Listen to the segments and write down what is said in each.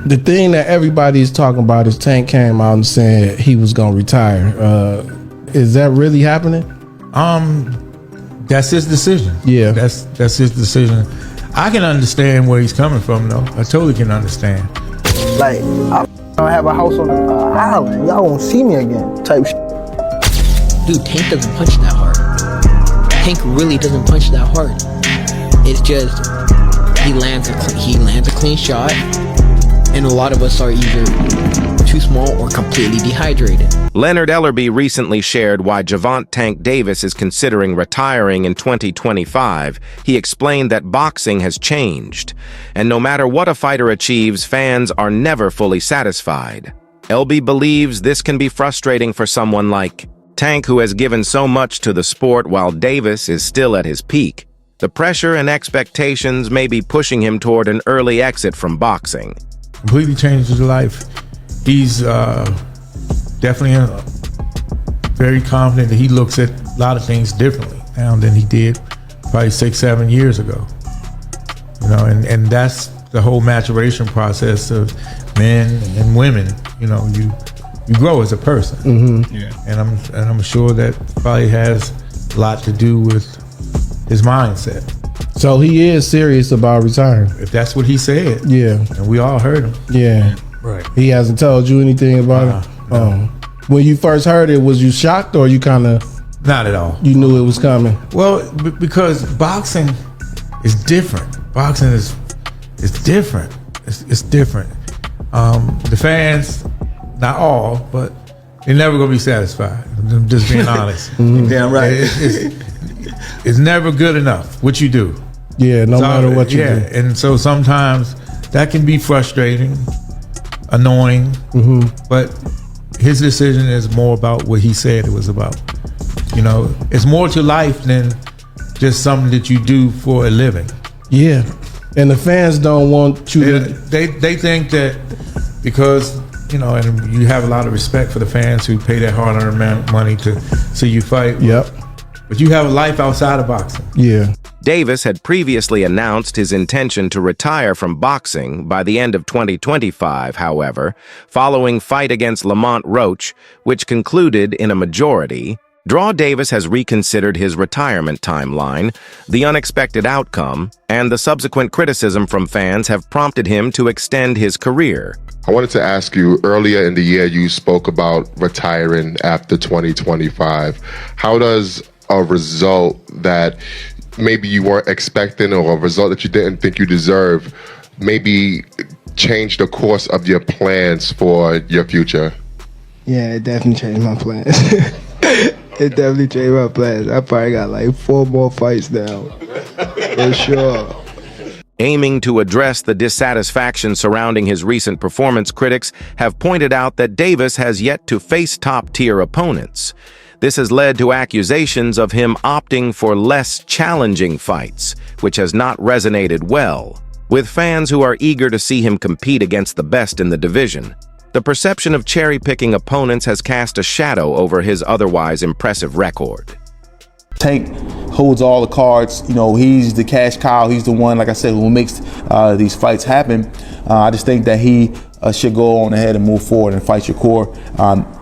The thing that everybody is talking about is Tank came out and said he was gonna retire. Is that really happening? That's his decision. Yeah, that's his decision. I can understand where he's coming from, though. I totally can understand. Like, I have a house on an island. Y'all won't see me again. Type shit. Dude, Tank doesn't punch that hard. Tank really doesn't punch that hard. It's just he lands a clean shot, and a lot of us are either too small or completely dehydrated. Leonard Ellerbe recently shared why Gervonta "Tank" Davis is considering retiring in 2025. He explained that boxing has changed, and no matter what a fighter achieves, fans are never fully satisfied. Ellerbe believes this can be frustrating for someone like Tank, who has given so much to the sport while Davis is still at his peak. The pressure and expectations may be pushing him toward an early exit from boxing. Completely changed his life. He's definitely very confident that he looks at a lot of things differently now than he did probably 6-7 years ago. You know, and that's the whole maturation process of men and women. You know, you grow as a person. Mm-hmm. Yeah. And I'm sure that probably has a lot to do with his mindset. So he is serious about retiring. If that's what he said. Yeah. And we all heard him. Yeah. Right. He hasn't told you anything about it? No. When you first heard it, was you shocked or you kind of... Not at all. You knew it was coming? Well, because boxing is different. Boxing is different. It's different. The fans, not all, but they're never going to be satisfied. I'm just being honest. Mm-hmm. Damn right. It's never good enough what you do. Yeah, no matter what you do. And so sometimes that can be frustrating, annoying, but his decision is more about what he said it was about. You know, it's more to life than just something that you do for a living. Yeah, and the fans don't want you to... They think that because, you know, and you have a lot of respect for the fans who pay their hard-earned money to see you fight. Yep. But you have a life outside of boxing. Yeah. Davis had previously announced his intention to retire from boxing by the end of 2025, however, following fight against Lamont Roach, which concluded in a majority. Davis has reconsidered his retirement timeline. The unexpected outcome and the subsequent criticism from fans have prompted him to extend his career. I wanted to ask you, earlier in the year you spoke about retiring after 2025. How does a result that maybe you weren't expecting or a result that you didn't think you deserved maybe change the course of your plans for your future? Yeah, it definitely changed my plans. It definitely changed my plans. I probably got like 4 more fights now. For sure. Aiming to address the dissatisfaction surrounding his recent performance, critics have pointed out that Davis has yet to face top-tier opponents. This has led to accusations of him opting for less challenging fights, which has not resonated well with fans who are eager to see him compete against the best in the division. The perception of cherry-picking opponents has cast a shadow over his otherwise impressive record. Tank holds all the cards. You know, he's the cash cow. He's the one, like I said, who makes these fights happen. I just think that he should go on ahead and move forward and fight Shakur.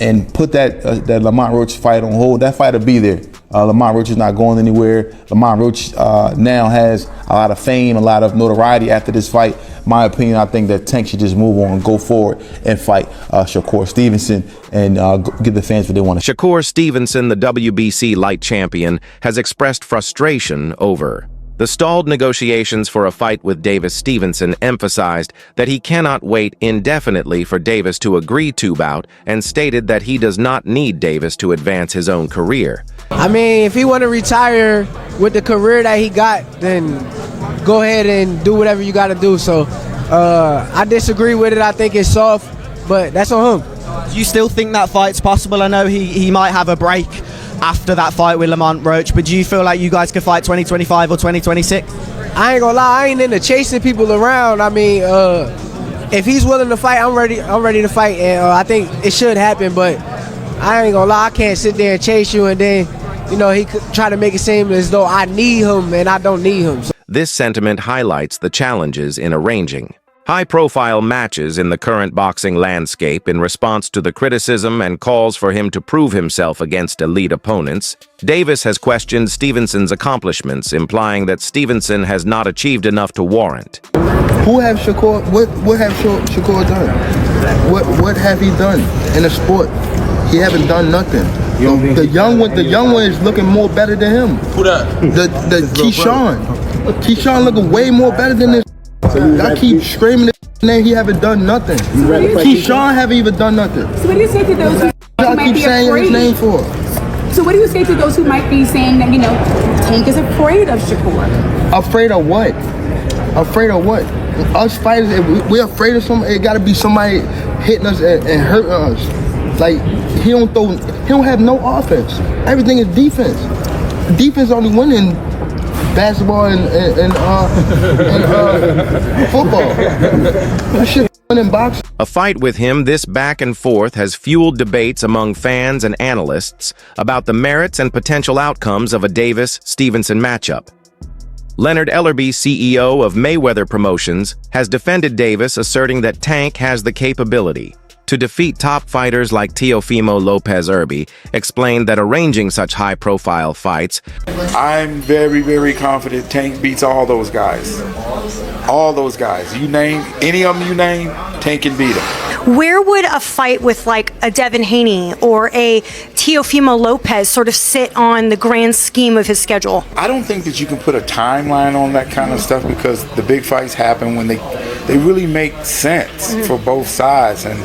And put that Lamont Roach fight on hold. That fight will be there. Lamont Roach is not going anywhere. Lamont Roach now has a lot of fame, a lot of notoriety after this fight. My opinion, I think that Tank should just move on, go forward, and fight Shakur Stevenson and give the fans what they want. Shakur Stevenson, the WBC light champion, has expressed frustration over the stalled negotiations for a fight with Davis. Stevenson emphasized that he cannot wait indefinitely for Davis to agree to bout and stated that he does not need Davis to advance his own career. I mean, if he want to retire with the career that he got, then go ahead and do whatever you got to do. So I disagree with it. I think it's soft, but that's on him. Do you still think that fight's possible? I know he might have a break after that fight with Lamont Roach, but do you feel like you guys could fight 2025 or 2026? I ain't gonna lie, I ain't into chasing people around. I mean, if he's willing to fight, I'm ready to fight, and I think it should happen, but I ain't gonna lie, I can't sit there and chase you and then, you know, he could try to make it seem as though I need him and I don't need him. This sentiment highlights the challenges in arranging. High-profile matches in the current boxing landscape in response to the criticism and calls for him to prove himself against elite opponents. Davis has questioned Stevenson's accomplishments, implying that Stevenson has not achieved enough to warrant. Who have Shakur? What have Shakur done? What have he done in the sport? He haven't done nothing. The young one is looking more better than him. Who that? The Keyshawn. Keyshawn looking way more better than this. I keep screaming his name. He haven't done nothing. Keyshawn haven't even done nothing. So what do you say to those who might be saying afraid? His name for? So what do you say to those who might be saying that, you know, Tank is afraid of Shakur? Afraid of what? Afraid of what? Us fighters, if we're afraid of something, it gotta be somebody hitting us and hurting us. Like, he don't have no offense. Everything is defense. Defense only winning basketball and football. That shit winning boxing. A fight with him this back and forth has fueled debates among fans and analysts about the merits and potential outcomes of a Davis-Stevenson matchup. Leonard Ellerbe, CEO of Mayweather Promotions, has defended Davis, asserting that Tank has the capability to defeat top fighters like Teofimo Lopez Irby, explained that arranging such high-profile fights. I'm very, very confident Tank beats all those guys. All those guys. You name, any of them you name, Tank can beat them. Where would a fight with like a Devin Haney or a Teofimo Lopez sort of sit on the grand scheme of his schedule? I don't think that you can put a timeline on that kind of stuff, because the big fights happen when they really make sense for both sides. And,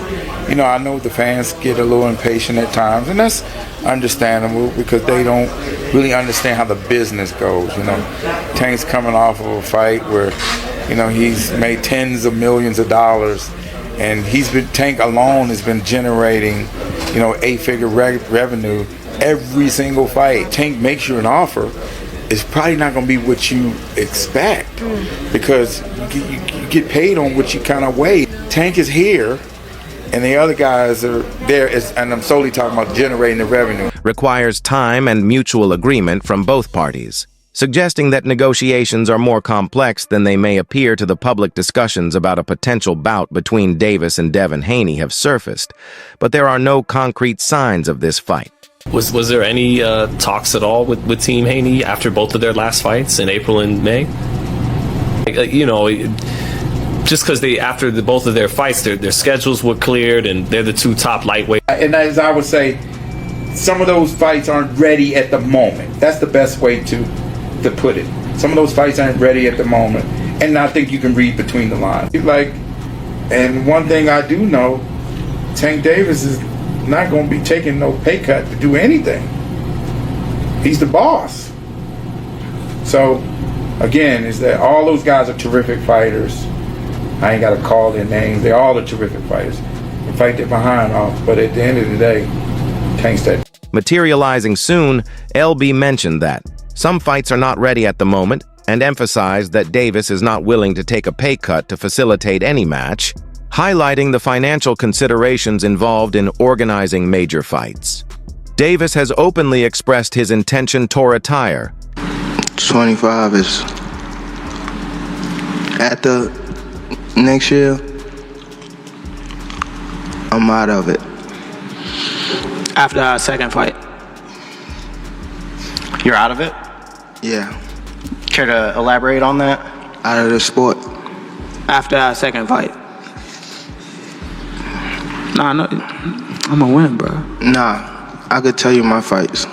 you know, I know the fans get a little impatient at times, and that's understandable because they don't really understand how the business goes. You know, Tank's coming off of a fight where, you know, he's made tens of millions of dollars, and Tank alone has been generating, you know, 8-figure revenue every single fight. Tank makes you an offer, it's probably not going to be what you expect, because you get paid on what you kind of weigh. Tank is here, and the other guys are there, and I'm solely talking about generating the revenue. Requires time and mutual agreement from both parties, suggesting that negotiations are more complex than they may appear to the public. Discussions about a potential bout between Davis and Devin Haney have surfaced, but there are no concrete signs of this fight. Was there any talks at all with Team Haney after both of their last fights in April and May? You know, just because after both of their fights, their schedules were cleared and they're the two top lightweights. And as I would say, some of those fights aren't ready at the moment. That's the best way to put it. Some of those fights aren't ready at the moment, and I think you can read between the lines. And one thing I do know, Tank Davis is not going to be taking no pay cut to do anything. He's the boss. So, again, is that all those guys are terrific fighters. I ain't got to call their names. They all are terrific fighters. They fight their behind off, but at the end of the day, Tank's that. Materializing soon, LB mentioned that some fights are not ready at the moment, and emphasized that Davis is not willing to take a pay cut to facilitate any match, highlighting the financial considerations involved in organizing major fights. Davis has openly expressed his intention to retire. 25 is after next year, I'm out of it. After our second fight? You're out of it? Yeah. Care to elaborate on that? Out of the sport. After our second fight? Nah, no, I'm gonna win, bro. Nah, I could tell you my fights.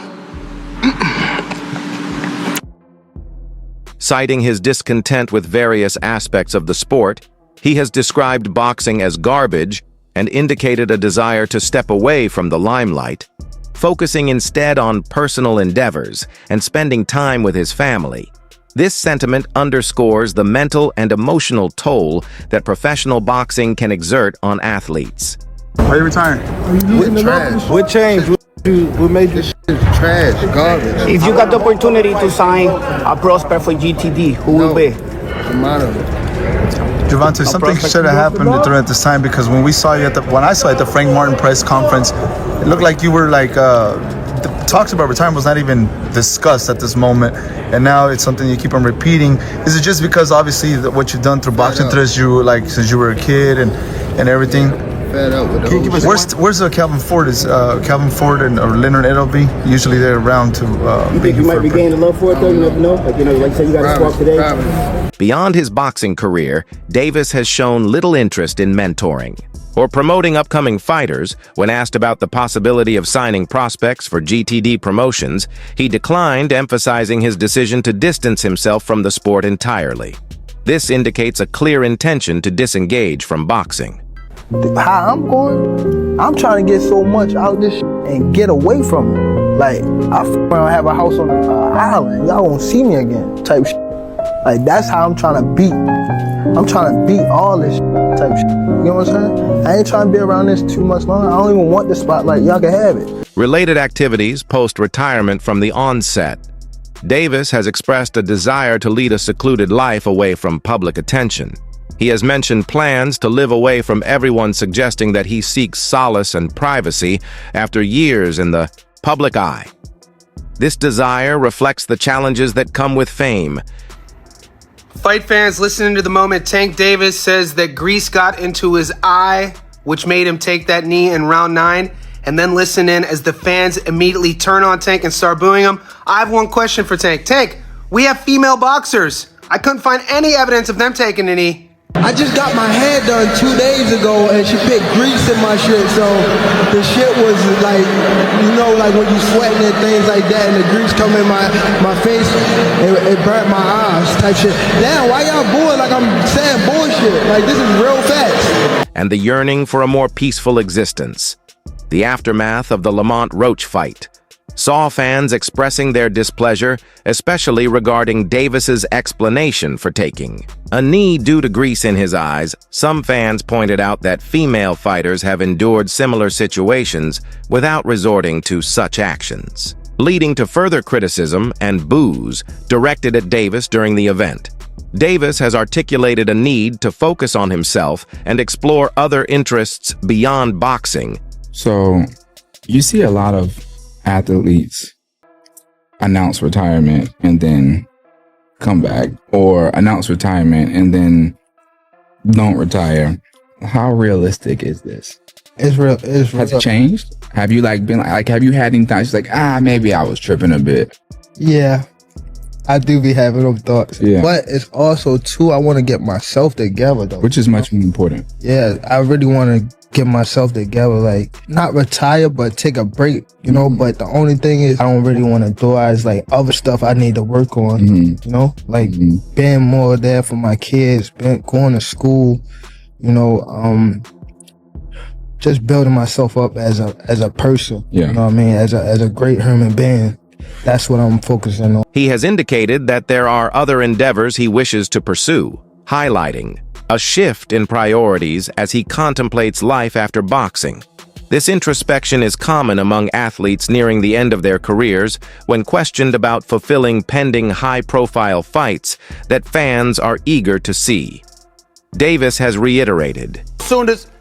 Citing his discontent with various aspects of the sport, he has described boxing as garbage and indicated a desire to step away from the limelight, focusing instead on personal endeavors and spending time with his family. This sentiment underscores the mental and emotional toll that professional boxing can exert on athletes. Are you retiring? What changed? What made this shit trash, garbage? If you got the opportunity to sign a prospect for GTD, who will be? Gervonta, something should have happened during this time, because when I saw you at the Frank Martin press conference, it looked like you were like talks about retirement was not even discussed at this moment, and now it's something you keep on repeating. Is it just because obviously what you've done through boxing since you were a kid and everything? Fed up with those. Where's Calvin Ford? Is Calvin Ford and or Leonard Ellerbe? Usually they're around to. You think you might be gaining love for it though? You never know. Like you say, you got a spark today. Beyond his boxing career, Davis has shown little interest in mentoring or promoting upcoming fighters. When asked about the possibility of signing prospects for GTD promotions, he declined, emphasizing his decision to distance himself from the sport entirely. This indicates a clear intention to disengage from boxing. How I'm going, I'm trying to get so much out of this and get away from it. Like, I have a house on an island, y'all won't see me again, type shit. Like, that's how I'm trying to beat. I'm trying to beat all this type shit. You know what I'm saying? I ain't trying to be around this too much longer. I don't even want the spotlight. Y'all can have it. Related activities post-retirement from the onset. Davis has expressed a desire to lead a secluded life away from public attention. He has mentioned plans to live away from everyone, suggesting that he seeks solace and privacy after years in the public eye. This desire reflects the challenges that come with fame. Fight fans listening to the moment, Tank Davis says that grease got into his eye, which made him take that knee in round 9, and then listen in as the fans immediately turn on Tank and start booing him. I have one question for Tank. Tank, we have female boxers. I couldn't find any evidence of them taking a knee. I just got my hair done 2 days ago and she put grease in my shit, so the shit was like, you know, like when you sweating and things like that and the grease come in my face, it burnt my eyes type shit. Damn, why y'all booing like I'm saying bullshit? Like, this is real facts. And the yearning for a more peaceful existence. The aftermath of the Lamont Roach fight saw fans expressing their displeasure, especially regarding Davis's explanation for taking a knee due to grease in his eyes. Some fans pointed out that female fighters have endured similar situations without resorting to such actions, leading to further criticism and boos directed at Davis during the event. Davis has articulated a need to focus on himself and explore other interests beyond boxing. So, you see a lot of athletes announce retirement and then come back, or announce retirement and then don't retire. How realistic is this? It's real. Has it changed? Have you been have you had any times like, maybe I was tripping a bit? Yeah, I do be having them thoughts. Yeah. But it's also too, I want to get myself together though. Which is much more important. Yeah, I really want to get myself together, like not retire, but take a break, you know. But the only thing is, I don't really want to do is like other stuff I need to work on, you know, like being more there for my kids, going to school, you know, just building myself up as a person, you know what I mean, as a great human being. That's what I'm focusing on. He has indicated that there are other endeavors he wishes to pursue, highlighting a shift in priorities as he contemplates life after boxing. This introspection is common among athletes nearing the end of their careers when questioned about fulfilling pending high-profile fights that fans are eager to see. Davis has reiterated,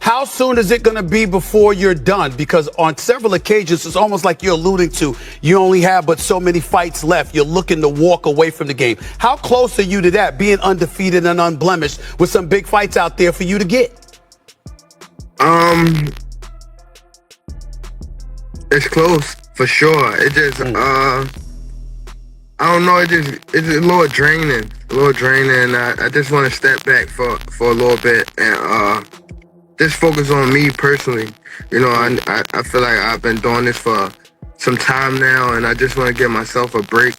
how soon is it going to be before you're done? Because on several occasions, it's almost like you're alluding to, you only have but so many fights left. You're looking to walk away from the game. How close are you to that, being undefeated and unblemished with some big fights out there for you to get? It's close for sure. It just, I don't know. It's a little draining. I just want to step back for a little bit and just focus on me personally. You know, I feel like I've been doing this for some time now, and I just want to give myself a break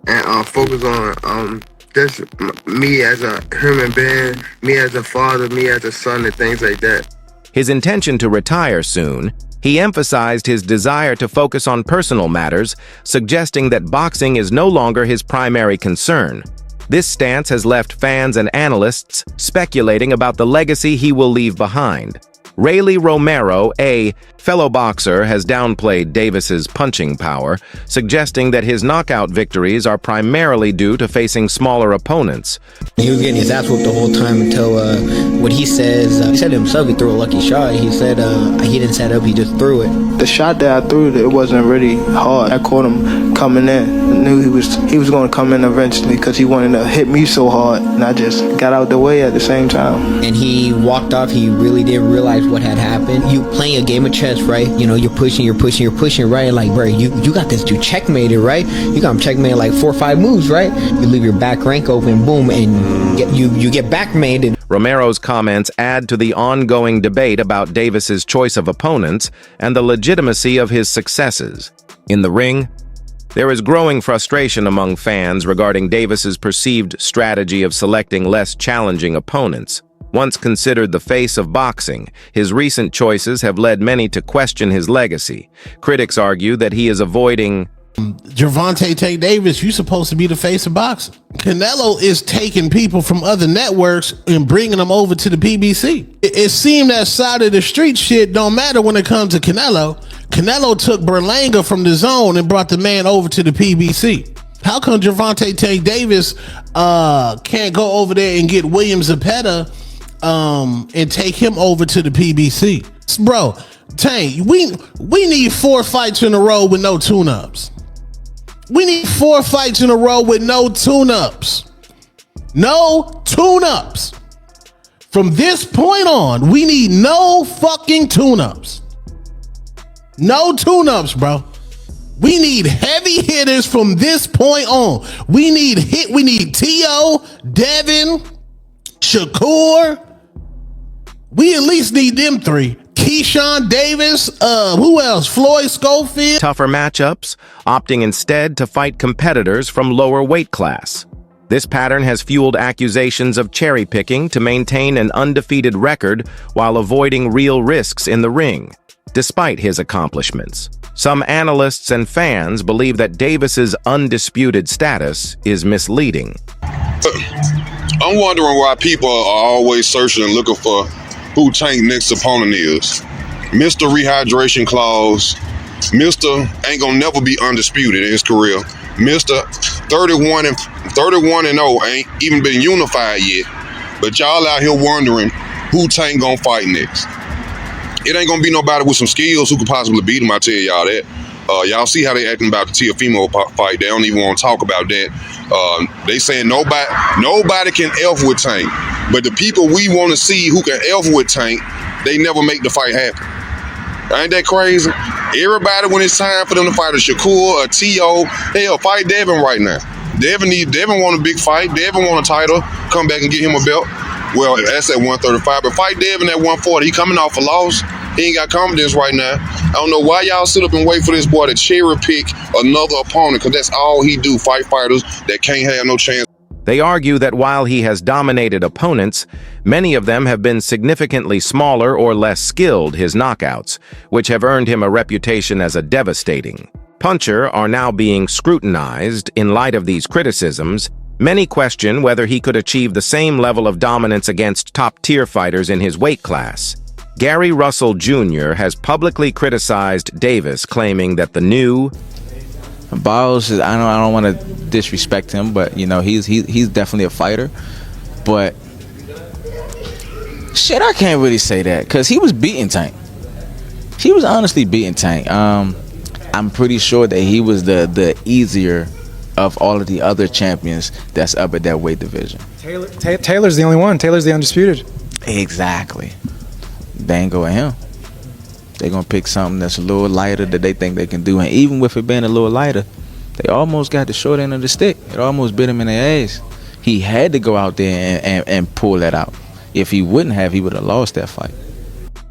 and focus on just me as a human being, me as a father, me as a son, and things like that. His intention to retire soon, he emphasized his desire to focus on personal matters, suggesting that boxing is no longer his primary concern. This stance has left fans and analysts speculating about the legacy he will leave behind. Rayleigh Romero, a fellow boxer has downplayed Davis's punching power, suggesting that his knockout victories are primarily due to facing smaller opponents. He was getting his ass whooped the whole time until what he says. He said himself he threw a lucky shot. He said he didn't set up, he just threw it. The shot that I threw, it wasn't really hard. I caught him coming in. I knew he was going to come in eventually because he wanted to hit me so hard, and I just got out the way at the same time. And he walked off. He really didn't realize what had happened. You playing a game of chess, right? You know, you're pushing, right? Like, bro, you got this dude checkmated, right? You got him checkmated like 4 or 5 moves, right? You leave your back rank open, boom, and you get backmated. Romero's comments add to the ongoing debate about Davis's choice of opponents and the legitimacy of his successes. In the ring, there is growing frustration among fans regarding Davis's perceived strategy of selecting less challenging opponents. Once considered the face of boxing, his recent choices have led many to question his legacy. Critics argue that he is avoiding Gervonta Tank Davis, you supposed to be the face of boxing. Canelo is taking people from other networks and bringing them over to the PBC. It seemed that side of the street shit don't matter when it comes to Canelo. Canelo took Berlanga from the zone and brought the man over to the PBC. How come Gervonta Tank Davis can't go over there and get William Zepeda and take him over to the PBC? Bro, Tank, we need 4 fights in a row with no tune-ups. We need 4 fights in a row with no tune-ups. No tune-ups. From this point on, we need no fucking tune-ups. No tune-ups, bro. We need heavy hitters from this point on. We need T.O., Devin, Shakur. We at least need them 3. Keyshawn Davis, who else? Floyd Schofield. Tougher matchups, opting instead to fight competitors from lower weight class. This pattern has fueled accusations of cherry-picking to maintain an undefeated record while avoiding real risks in the ring. Despite his accomplishments, some analysts and fans believe that Davis's undisputed status is misleading. I'm wondering why people are always searching and looking for who Tank's next opponent is. Mr. Rehydration Clause. Mr. ain't gonna never be undisputed in his career. Mr. 31 and 0 ain't even been unified yet. But y'all out here wondering who Tank gonna fight next. It ain't gonna be nobody with some skills who could possibly beat him, I tell y'all that. Y'all see how they acting about the Teofimo fight. They don't even want to talk about that. They saying nobody can F with Tank. But the people we want to see who can F with Tank, they never make the fight happen. Ain't that crazy? Everybody, when it's time for them to fight a Shakur, a T.O., hell, fight Devin right now. Devin want a big fight. Devin want a title. Come back and get him a belt. Well, that's at 135. But fight Devin at 140. He coming off a loss. He ain't got confidence right now. I don't know why y'all sit up and wait for this boy to cherry pick another opponent, because that's all he do, fight fighters that can't have no chance. They argue that while he has dominated opponents, many of them have been significantly smaller or less skilled, his knockouts, which have earned him a reputation as a devastating puncher, are now being scrutinized. In light of these criticisms, many question whether he could achieve the same level of dominance against top-tier fighters in his weight class. Gary Russell Jr. has publicly criticized Davis, claiming that the new Biles, I don't want to disrespect him, but you know he's definitely a fighter. But shit, I can't really say that because he was beating Tank. He was honestly beating Tank. I'm pretty sure that he was the easier of all of the other champions that's up at that weight division. Taylor's the only one. Taylor's the undisputed. Exactly. They ain't go with him. They're going to pick something that's a little lighter that they think they can do. And even with it being a little lighter, they almost got the short end of the stick. It almost bit him in the ass. He had to go out there and pull that out. If he wouldn't have, he would have lost that fight.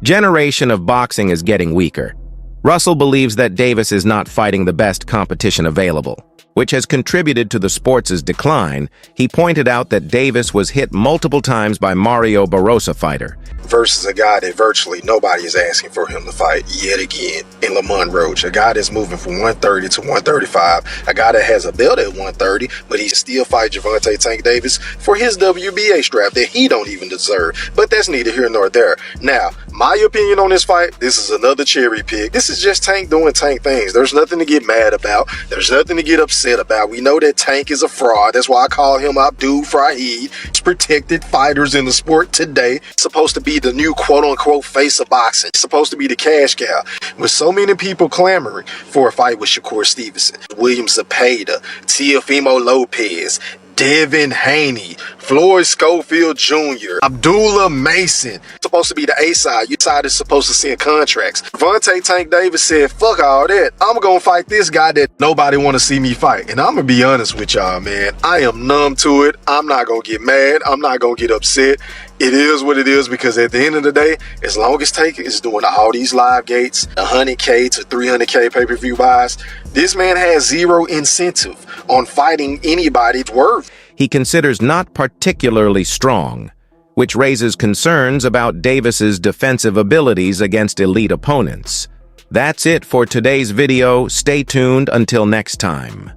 Generation of boxing is getting weaker. Russell believes that Davis is not fighting the best competition available, which has contributed to the sport's decline. He pointed out that Davis was hit multiple times by Mario Barroso fighter, versus a guy that virtually nobody is asking for him to fight yet again in Lamont Roach, a guy that's moving from 130 to 135, a guy that has a belt at 130, but he still fight Gervonta Tank Davis for his WBA strap that he don't even deserve. But that's neither here nor there. Now, My opinion on this fight, this is another cherry pick. This is just Tank doing Tank things. There's nothing to get mad about. There's nothing to get upset about. We know that Tank is a fraud. That's why I call him Abdul Fahid. He's protected fighters in the sport today. Supposed to be the new quote-unquote face of boxing. Supposed to be the cash cow. With so many people clamoring for a fight with Shakur Stevenson, William Zepeda, Teofimo Lopez, Devin Haney, Floyd Schofield Jr., Abdullah Mason. Supposed to be the A side. You side is supposed to send contracts. Gervonta Tank Davis said, fuck all that. I'm gonna fight this guy that nobody wanna see me fight. And I'm gonna be honest with y'all, man. I am numb to it. I'm not gonna get mad. I'm not gonna get upset. It is what it is, because at the end of the day, as long as Tank is doing all these live gates, 100K to 300K pay-per-view buys, this man has zero incentive on fighting anybody's worth. He considers not particularly strong, which raises concerns about Davis's defensive abilities against elite opponents. That's it for today's video. Stay tuned until next time.